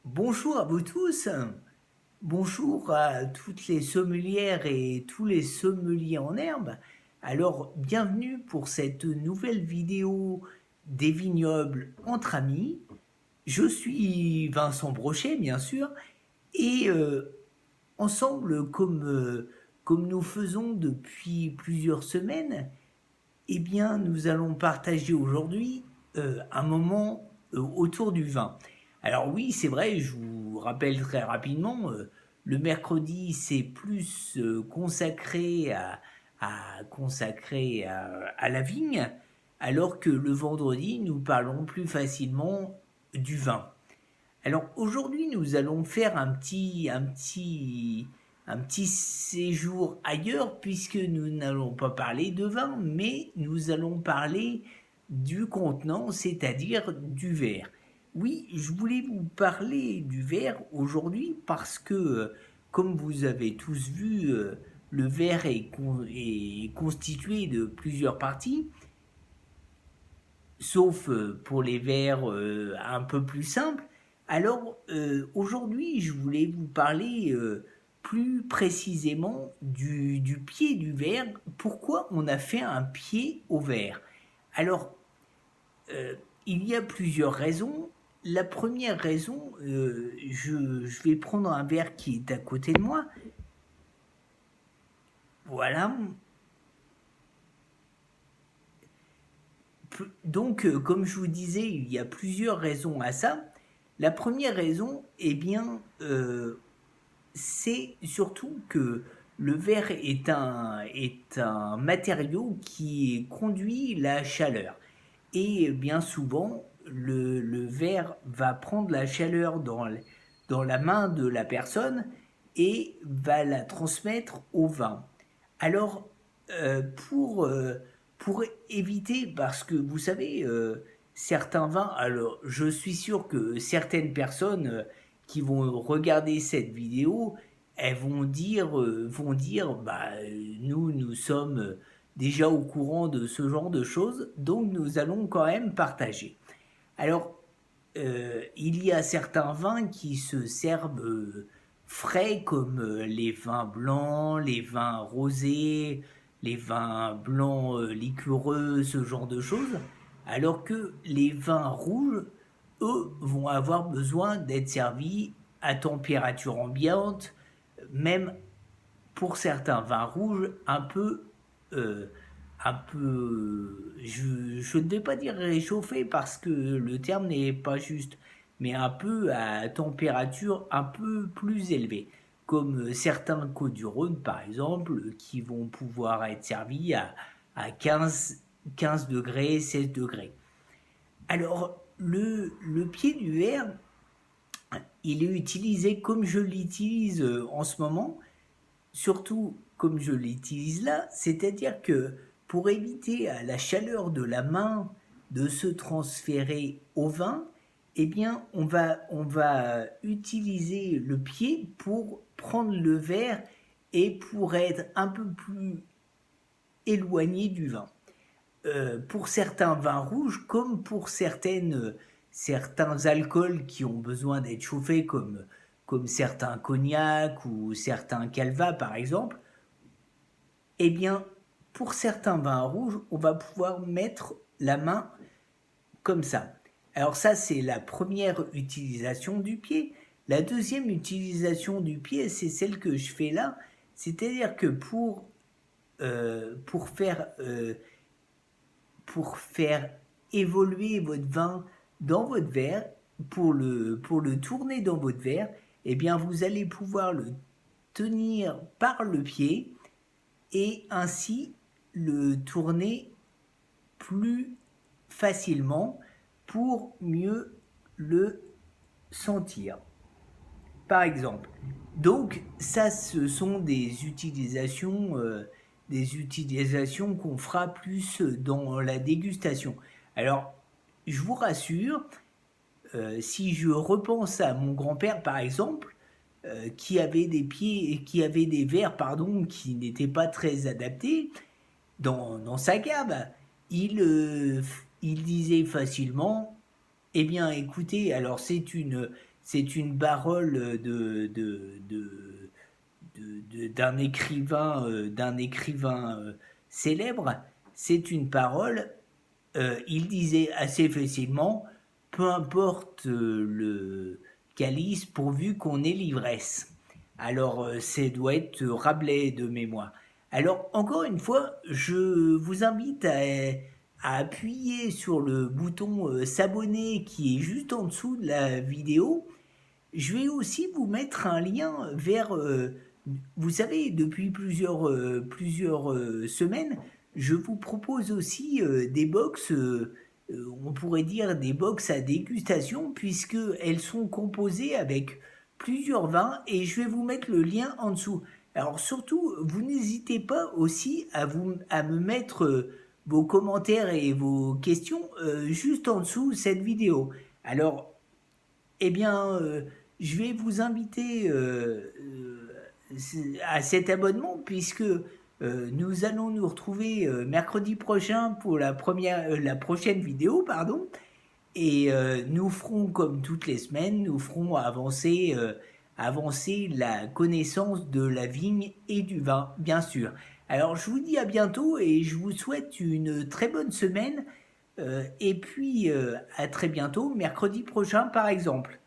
Bonjour à vous tous, bonjour à toutes les sommelières et tous les sommeliers en herbe. Alors, bienvenue pour cette nouvelle vidéo des vignobles entre amis. Je suis Vincent Brochet, bien sûr, et ensemble, comme nous faisons depuis plusieurs semaines, eh bien, nous allons partager aujourd'hui un moment autour du vin. Alors oui, c'est vrai, je vous rappelle très rapidement, le mercredi, c'est plus consacré à la vigne, alors que le vendredi, nous parlons plus facilement du vin. Alors aujourd'hui, nous allons faire un petit séjour ailleurs puisque nous n'allons pas parler de vin, mais nous allons parler du contenant, c'est-à-dire du verre. Oui, je voulais vous parler du verre aujourd'hui parce que, comme vous avez tous vu, le verre est constitué de plusieurs parties, sauf pour les verres un peu plus simples. Alors aujourd'hui, je voulais vous parler plus précisément du pied du verre. Pourquoi on a fait un pied au verre? Alors, euh, il y a plusieurs raisons. La première raison, je vais prendre un verre qui est à côté de moi. Voilà. Donc, comme je vous disais, il y a plusieurs raisons à ça. La première raison, eh bien, c'est surtout que le verre est un matériau qui conduit la chaleur. Et bien souvent, le verre va prendre la chaleur dans la main de la personne et va la transmettre au vin. Alors, euh, pour, euh, pour éviter, parce que vous savez, certains vins, alors je suis sûr que certaines personnes qui vont regarder cette vidéo, elles vont dire, bah, nous sommes déjà au courant de ce genre de choses, donc nous allons quand même partager. Alors, il y a certains vins qui se servent frais comme les vins blancs, les vins rosés, les vins blancs liquoreux, ce genre de choses, alors que les vins rouges, eux, vont avoir besoin d'être servis à température ambiante, même pour certains vins rouges euh, je ne vais pas dire réchauffé parce que le terme n'est pas juste, mais un peu à température un peu plus élevée, comme certains côtes du Rhône par exemple, qui vont pouvoir être servis à 15 degrés, 16 degrés. Alors, le pied du verre, il est utilisé comme je l'utilise en ce moment, surtout comme je l'utilise là, c'est-à-dire que pour éviter à la chaleur de la main de se transférer au vin, eh bien, on va utiliser le pied pour prendre le verre et pour être un peu plus éloigné du vin. Pour certains vins rouges, comme pour certains alcools qui ont besoin d'être chauffés, comme certains cognacs ou certains calvas par exemple, eh bien, pour certains vins rouges, on va pouvoir mettre la main comme ça. Alors ça, c'est la première utilisation du pied. La deuxième utilisation du pied, c'est celle que je fais là. C'est-à-dire que euh, pour, faire, euh, pour faire évoluer votre vin dans votre verre, pour le tourner dans votre verre, eh bien, vous allez pouvoir le tenir par le pied et ainsi le tourner plus facilement pour mieux le sentir. Par exemple. Donc ça, ce sont des utilisations qu'on fera plus dans la dégustation. Alors, je vous rassure, si je repense à mon grand-père, par exemple, qui avait des verres, pardon, qui n'étaient pas très adaptés, dans sa cave, il, euh, il disait facilement, eh bien écoutez, alors c'est une parole d'un écrivain célèbre. C'est une parole, il disait assez facilement, peu importe le calice pourvu qu'on ait l'ivresse. Alors, ça doit être Rabelais de mémoire. Alors, encore une fois, je vous invite à appuyer sur le bouton s'abonner qui est juste en dessous de la vidéo. Je vais aussi vous mettre un lien vers, vous savez, depuis plusieurs semaines, je vous propose aussi des box, on pourrait dire des box à dégustation, puisqu'elles sont composées avec plusieurs vins, et je vais vous mettre le lien en dessous. Alors surtout, vous n'hésitez pas aussi à me mettre vos commentaires et vos questions juste en dessous cette vidéo. Alors, eh bien, je vais vous inviter à cet abonnement puisque nous allons nous retrouver mercredi prochain pour la prochaine vidéo, pardon. Et nous ferons, comme toutes les semaines, nous ferons avancer la connaissance de la vigne et du vin, bien sûr. Alors, je vous dis à bientôt et je vous souhaite une très bonne semaine. Et puis, à très bientôt, mercredi prochain, par exemple.